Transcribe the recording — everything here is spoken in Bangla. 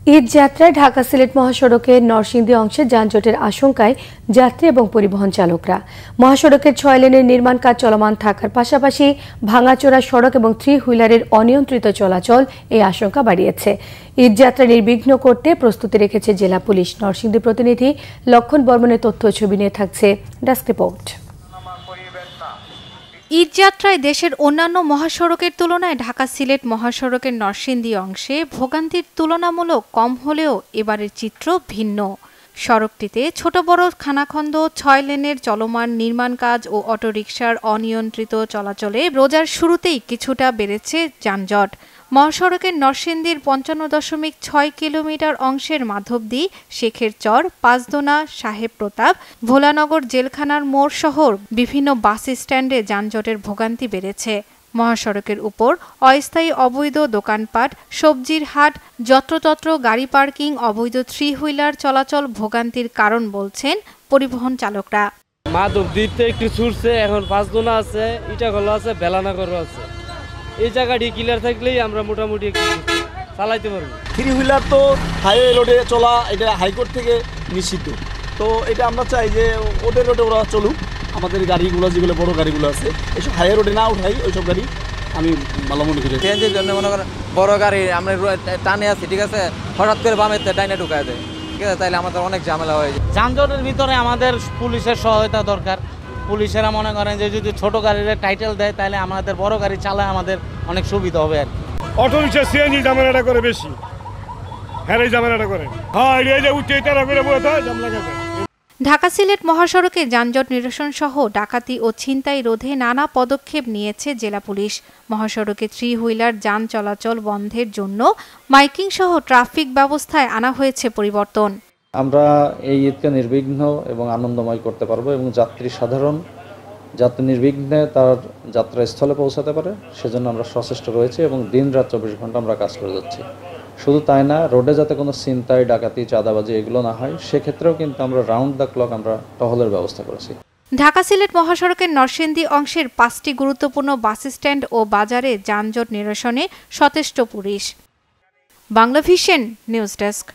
ঈদ যাত্রায় ঢাকা সিলেট মহাসড়কের নরসিংদী অংশে যানজটের আশঙ্কায় যাত্রী এবং পরিবহন চালকরা। মহাসড়কের 6 লেনের নির্মাণ কাজ চলমান থাকার পাশাপাশি ভাঙাচোরা সড়ক এবং 3 হুইলারের অনিয়ন্ত্রিত চলাচল এই আশঙ্কা বাড়িয়েছে। ঈদ যাত্রা নির্বিঘ্ন করতে প্রস্তুতি রেখেছে জেলা পুলিশ। নরসিংদী প্রতিনিধি লক্ষণ বর্মনের তথ্য ছবি নিয়ে থাকছে ডেস্ক রিপোর্ট। ঈদ যাত্রায় দেশের অন্যান্য মহাসড়কের তুলনায় ঢাকা সিলেট মহাসড়কের নরসিংদী অংশে ভোগান্তির তুলনামূলক কম হলেও এবারের চিত্র ভিন্ন। সড়কটিতে ছোট বড় খানাখন্দ, 6 লেনের চলমান নির্মাণ কাজ ও অটোরিকশার অনিয়ন্ত্রিত চলাচলে রোজার শুরুতেই কিছুটা বেড়েছে যানজট। মহাসড়কের নরসিংদীর 55.6 কিলোমিটার অংশের মাধবদী, শেখের চর, পাঁচদোনা, সাহেব প্রতাপ, ভোলানগর জেলখানার মোড় সহ বিভিন্ন বাস স্ট্যান্ডে যানজটের ভোগান্তি বেড়েছে। মহাসড়কের উপর অস্থায়ী অবৈধ দোকানপাট, সবজির হাট, যত্রতত্র গাড়ি পার্কিং, অবৈধ 3 হুইলার চলাচল ভোগান্তির কারণ বলছেন পরিবহন চালকরা। মাধবদীতে একটু ছুটছে, এখন পাঁচদোনা আছে, ইটাখোলা আছে, বেলানগরও আছে। এই জায়গাটি ক্লিয়ার থাকলেই আমরা মোটামুটি চালাইতে পারবো। 3 হুইলার তো হাইওয়ে রোডে চলা, এটা হাইকোর্ট থেকে নিষিদ্ধ। তো এটা আমরা চাই যে ওদের রোডে ওরা চলুক, আমাদের গাড়িগুলো যেগুলো বড় গাড়িগুলো আছে এসব হাইওয়ে রোডে না উঠাই, ওইসব গাড়ি আমি ভালো মনে করি। চেঞ্জের জন্য মনে করেন বড় গাড়ি আমরা টানে আছি, ঠিক আছে, হঠাৎ করে বামেতে ডাইনে ঢুকায় দেয়, ঠিক আছে, তাইলে আমাদের অনেক ঝামেলা হয়ে যায়। যানজটের ভিতরে আমাদের পুলিশের সহায়তা দরকার। পুলিশেরা মনে করেন যে যদি ছোট গাড়ির টাইটেল দেয় তাহলে আমাদের বড় গাড়ি চালায় আমাদের অনেক সুবিধা হবে আর কি। অটো রিক্সা সিএনজি ঝামেলাটা করে বেশি, হ্যাঁ ঝামেলাটা করে, হ্যাঁ এই যে উঠে এটা করে বলতে হয় ঝামেলা করে। ঢাকা সিলেট মহাসড়কে যানজট নিরসন সহ ডাকাতি ও ছিনতাই রোধে নানা পদক্ষেপ নিয়েছে জেলা পুলিশ। মহাসড়কে 3 হুইলার যান চলাচল বন্ধের জন্য মাইকিং সহ ট্রাফিক ব্যবস্থায় আনা হয়েছে পরিবর্তন। আমরা এই ঈদকে নির্বিঘ্ন এবং আনন্দময় করতে পারবো এবং সাধারণ যাত্রী নির্বিঘ্নে তার যাত্রাস্থলে পৌঁছাতে পারে, সেজন্য আমরা সচেষ্ট রয়েছি এবং দিন রাত 24 ঘন্টা আমরা কাজ করে যাচ্ছি। শুধু তাই না, রোডে যাতে কোনো ছিনতাই, ডাকাতি, চাঁদাবাজি এগুলো না হয়, সেক্ষেত্রেও কিন্তু আমরা রাউন্ড দ্য ক্লক আমরা টহলের ব্যবস্থা করেছি। ঢাকা সিলেট মহাসড়কের নরসিংদী অংশের 5টি গুরুত্বপূর্ণ বাস স্ট্যান্ড ও বাজারে যানজট নিরসনে সচেষ্ট police. Bangla vision news desk.